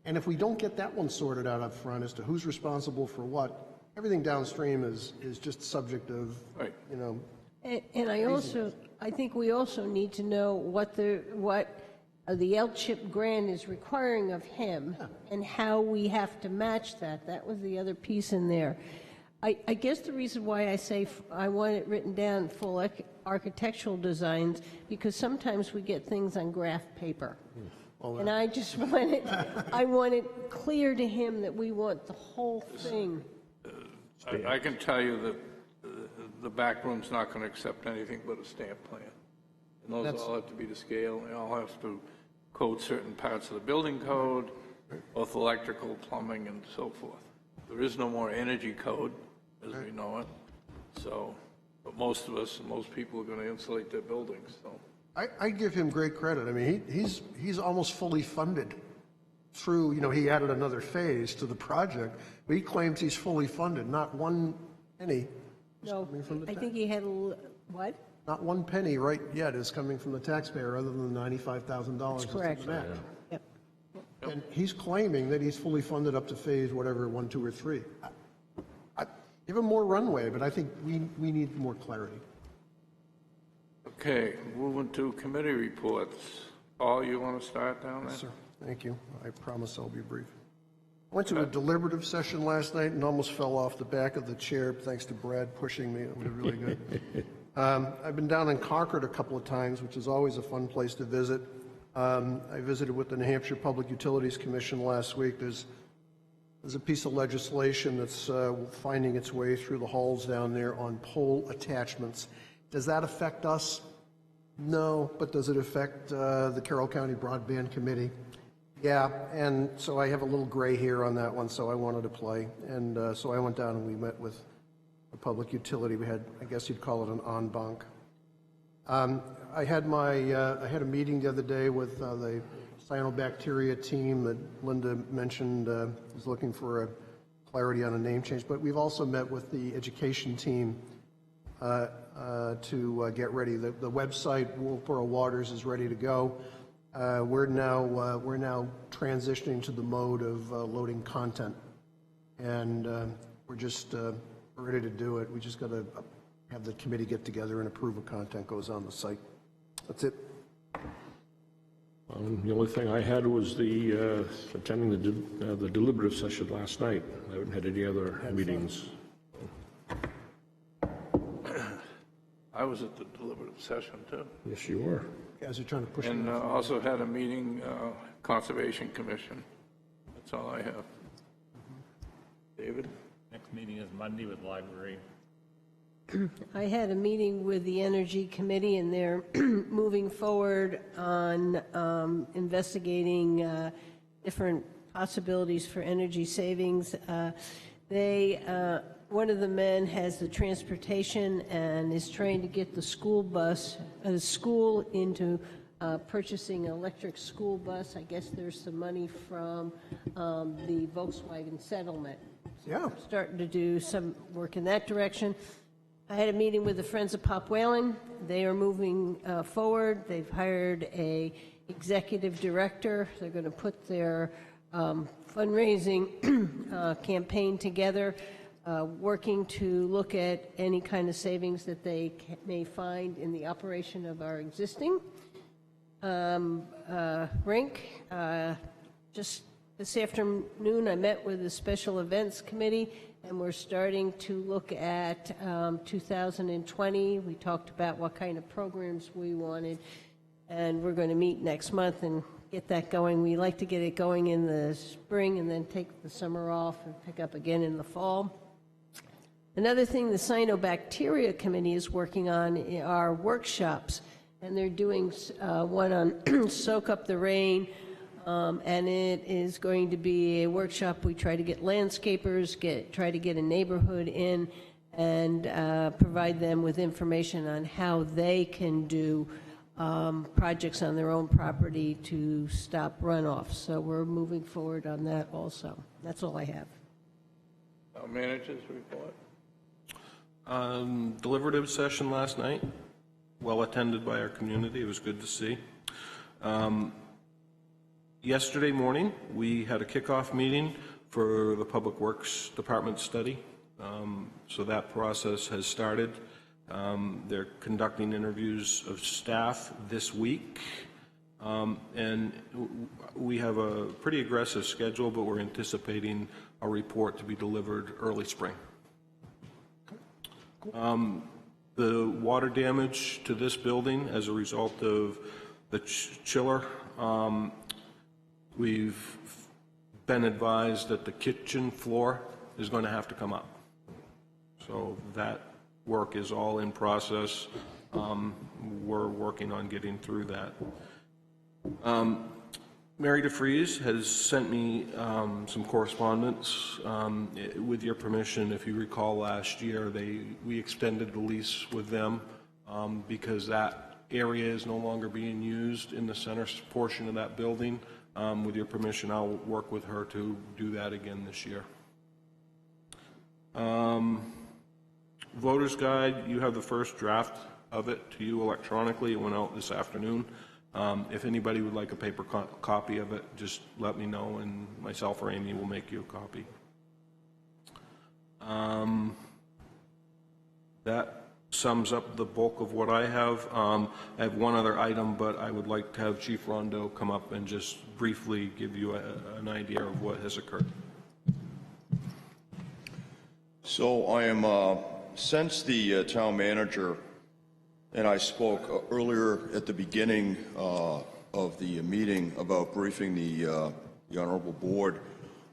And if we don't get that one sorted out up front as to who's responsible for what, everything downstream is just subject of, right. And I think we also need to know what the L-chip grant is requiring of him and how we have to match that. That was the other piece in there. I guess the reason why I say I want it written down, full architectural designs, because sometimes we get things on graph paper. And I just want it clear to him that we want the whole thing. I can tell you that the back room's not going to accept anything but a stamp plan. And those all have to be to scale. They all have to code certain parts of the building code, both electrical, plumbing, and so forth. There is no more energy code as we know it. So, but most of us and most people are going to insulate their buildings. So, I give him great credit. I mean, he's almost fully funded through, he added another phase to the project, but he claims he's fully funded, not one penny is coming from the tax. I think he had what? Not one penny right yet is coming from the taxpayer other than the $95,000. That's correct. Yep. And he's claiming that he's fully funded up to phase whatever, 1, 2, or 3. Give him more runway, but I think we need more clarity. okay, moving to committee reports. Paul, you want to start down there? Yes, sir. Thank you. I promise I'll be brief. I went to a deliberative session last night and almost fell off the back of the chair thanks to Brad pushing me. It was really good. I've been down in Concord a couple of times, which is always a fun place to visit. I visited with the New Hampshire Public Utilities Commission last week. There's a piece of legislation that's finding its way through the halls down there on pole attachments. Does that affect us? No, but does it affect the Carroll County Broadband Committee? Yeah, and so I have a little gray hair on that one, so I wanted to play. And so I went down and we met with the public utility. We had, I guess you'd call it an en banc. I had a meeting the other day with the cyanobacteria team that Linda mentioned was looking for a clarity on a name change, but we've also met with the education team to get ready. The website, Wolfeboro Waters, is ready to go. We're now transitioning to the mode of loading content, and we're just ready to do it. We just got to have the committee get together and approve what content goes on the site. That's it. The only thing I had was the attending the deliberative session last night. I haven't had any other meetings. I was at the deliberative session, too. Yes, you were. Guys are trying to push me And off. also had a meeting, Conservation Commission. That's all I have. David? Next meeting is Monday with library. I had a meeting with the Energy Committee, and they're moving forward on investigating different possibilities for energy savings. One of the men has the transportation and is trying to get the school into purchasing an electric school bus. I guess there's some money from the Volkswagen settlement. Yeah. Starting to do some work in that direction. I had a meeting with the Friends of Pop Whalen. They are moving forward. They've hired a executive director. They're going to put their fundraising campaign together, working to look at any kind of savings that they may find in the operation of our existing rink. Just this afternoon, I met with the Special Events Committee, and we're starting to look at 2020. We talked about what kind of programs we wanted, and we're going to meet next month and get that going. We like to get it going in the spring and then take the summer off and pick up again in the fall. Another thing the Cyanobacteria Committee is working on are workshops, and they're doing one on Soak Up the Rain, and it is going to be a workshop. We try to get landscapers, try to get a neighborhood in, and provide them with information on how they can do projects on their own property to stop runoff. So we're moving forward on that also. That's all I have. Managers report. Deliberative session last night, well attended by our community. It was good to see. Yesterday morning, we had a kickoff meeting for the Public Works Department study. So that process has started. They're conducting interviews of staff this week. And we have a pretty aggressive schedule, but we're anticipating a report to be delivered early spring. The water damage to this building as a result of the chiller, we've been advised that the kitchen floor is going to have to come up. So that work is all in process. We're working on getting through that. Mary DeFries has sent me some correspondence. With your permission, if you recall last year, we extended the lease with them because that area is no longer being used in the center portion of that building. With your permission, I'll work with her to do that again this year. Voter's Guide, you have the first draft of it to you electronically. It went out this afternoon. If anybody would like a paper copy of it, just let me know, and myself or Amy will make you a copy. That sums up the bulk of what I have. I have one other item, but I would like to have Chief Rondeau come up and just briefly give you an idea of what has occurred. So I am, since the town manager and I spoke earlier at the beginning of the meeting about briefing the Honorable Board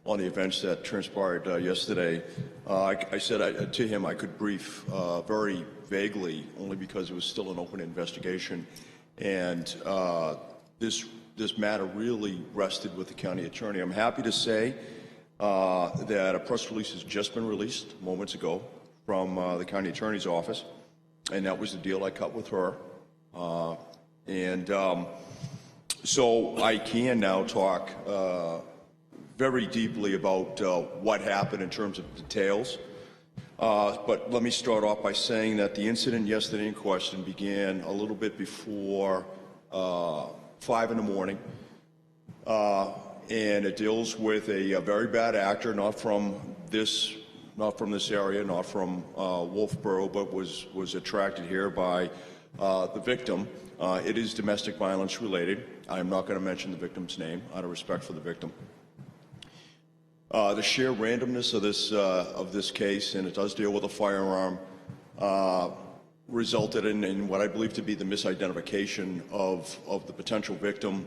on the events that transpired yesterday. I said to him I could brief very vaguely, only because it was still an open investigation, and this matter really rested with the county attorney. I'm happy to say that a press release has just been released moments ago from the county attorney's office. And that was the deal I cut with her. So I can now talk very deeply about what happened in terms of details. But let me start off by saying that the incident yesterday in question began a little bit before 5 in the morning. And it deals with a very bad actor, not from this area, not from Wolfeboro, but was attracted here by the victim. It is domestic violence related. I am not going to mention the victim's name out of respect for the victim. The sheer randomness of this case, and it does deal with a firearm, resulted in what I believe to be the misidentification of the potential victim.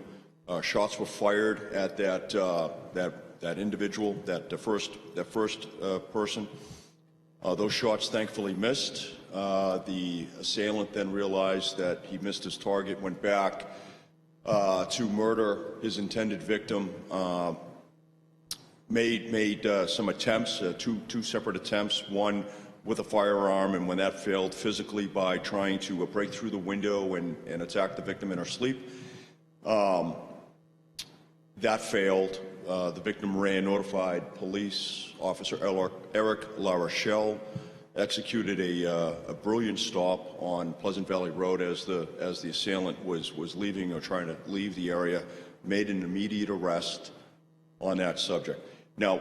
Shots were fired at that individual, that first person. Those shots thankfully missed. The assailant then realized that he missed his target, went back to murder his intended victim, made some attempts, two separate attempts, one with a firearm, and when that failed, physically by trying to break through the window and attack the victim in her sleep. That failed. The victim ran, notified police. Officer Eric La Rochelle executed a brilliant stop on Pleasant Valley Road as the assailant was leaving or trying to leave the area, made an immediate arrest on that subject. Now,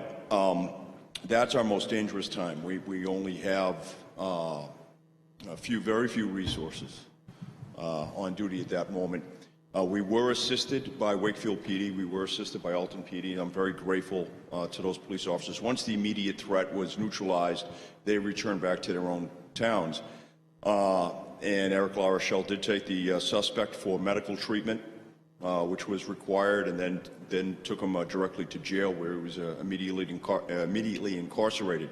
that's our most dangerous time. We only have very few resources on duty at that moment. We were assisted by Wakefield PD. We were assisted by Alton PD. I'm very grateful to those police officers. Once the immediate threat was neutralized, they returned back to their own towns. And Eric La Rochelle did take the suspect for medical treatment, which was required, and then took him directly to jail, where he was immediately incarcerated.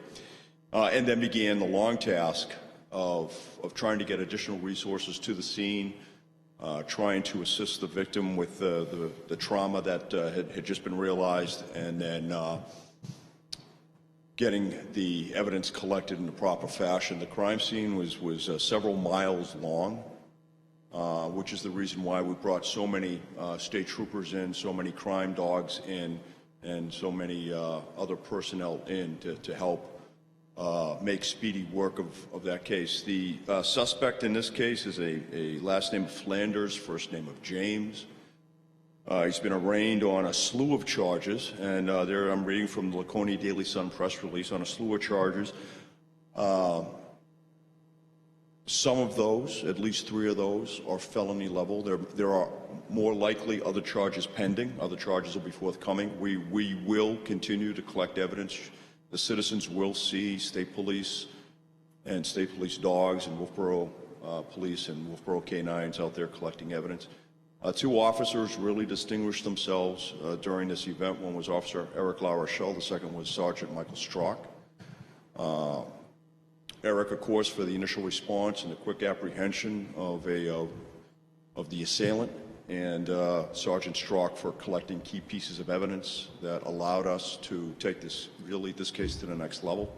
And then began the long task of trying to get additional resources to the scene, trying to assist the victim with the trauma that had just been realized, and then getting the evidence collected in the proper fashion. The crime scene was several miles long, which is the reason why we brought so many state troopers in, so many crime dogs in, and so many other personnel in to help make speedy work of that case. The suspect in this case is a last name of Flanders, first name of James. He's been arraigned on a slew of charges, and there I'm reading from the Laconia Daily Sun press release on a slew of charges. Some of those, at least 3 of those, are felony level. There are more likely other charges pending. Other charges will be forthcoming. We will continue to collect evidence. The citizens will see state police and state police dogs and Wolfeboro police and Wolfeboro canines out there collecting evidence. 2 officers really distinguished themselves during this event. One was Officer Eric La Rochelle. The second was Sergeant Michael Strock. Eric, of course, for the initial response and the quick apprehension of the assailant, and Sergeant Strock for collecting key pieces of evidence that allowed us to take this case to the next level.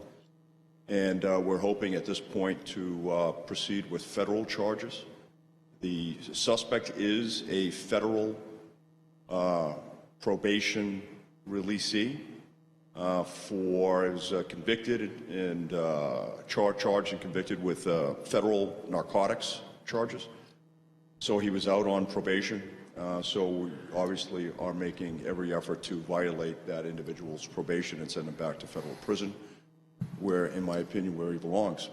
And we're hoping at this point to proceed with federal charges. The suspect is a federal probation releasee. Was convicted and charged and convicted with federal narcotics charges. So he was out on probation. So we obviously are making every effort to violate that individual's probation and send him back to federal prison, where, in my opinion, where he belongs.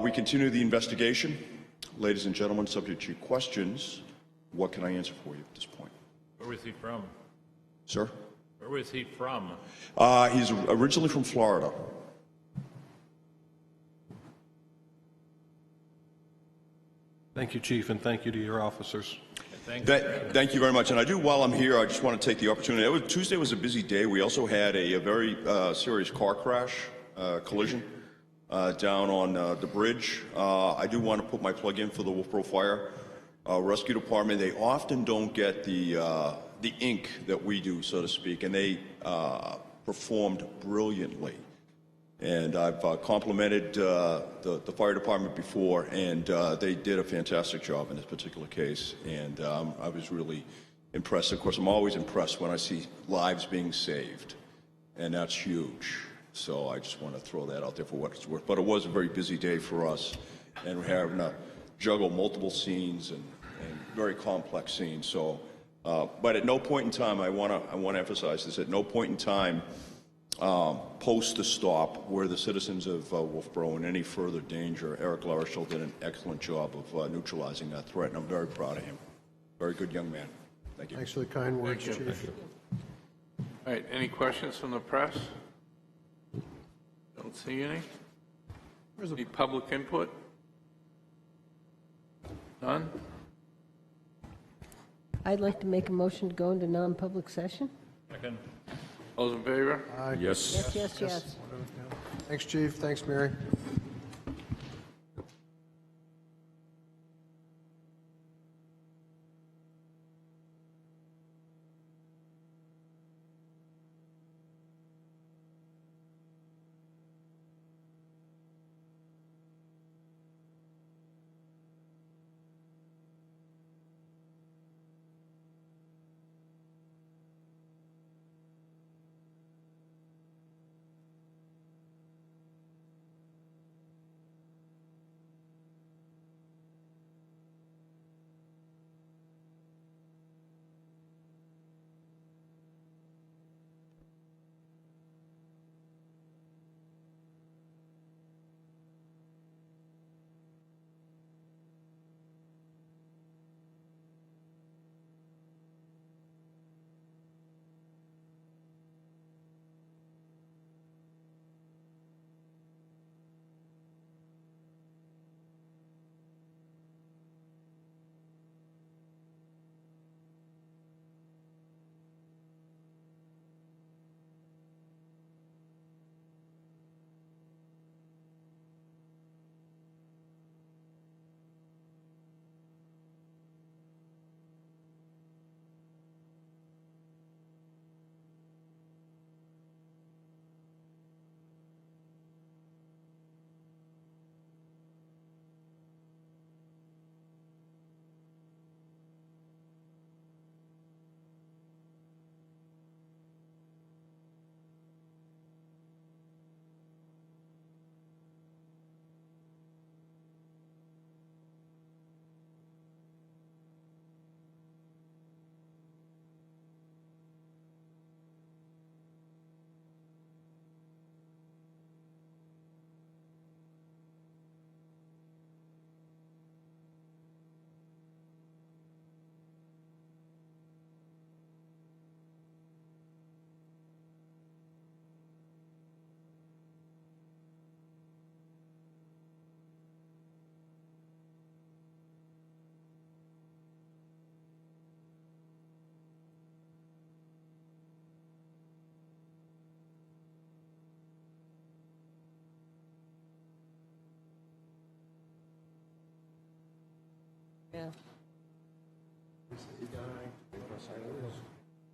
We continue the investigation. Ladies and gentlemen, subject to your questions, what can I answer for you at this point? Where was he from? Sir? Where was he from? He's originally from Florida. Thank you, Chief, and thank you to your officers. Thank you very much. And I do, while I'm here, I just want to take the opportunity. Tuesday was a busy day. We also had a very serious car crash, collision, down on the bridge. I do want to put my plug in for the Wolfeboro Fire Rescue Department. They often don't get the ink that we do, so to speak, and they performed brilliantly. And I've complimented the fire department before, and they did a fantastic job in this particular case. And I was really impressed. Of course, I'm always impressed when I see lives being saved, and that's huge. So I just want to throw that out there for what it's worth. But it was a very busy day for us, and we're having to juggle multiple scenes and very complex scenes. So, but at no point in time, I want to emphasize this. At no point in time post the stop where the citizens of Wolfeboro in any further danger. Eric Larshall did an excellent job of neutralizing that threat, and I'm very proud of him. Very good young man. Thank you. Thanks for the kind words, Thank you. Chief. All right, any questions from the press? Don't see any. Any public input? None? I'd like to make a motion to go into non-public session. Second. Those in favor? Yes. Yes. Thanks, Chief. Thanks, Mary. Yeah.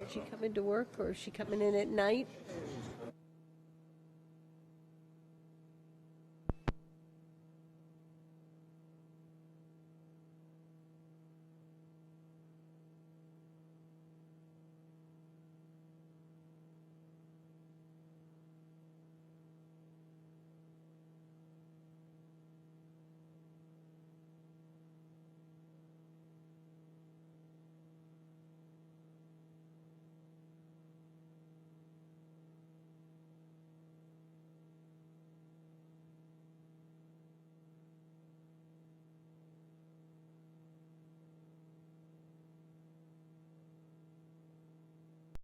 Is she coming to work, or is she coming in at night?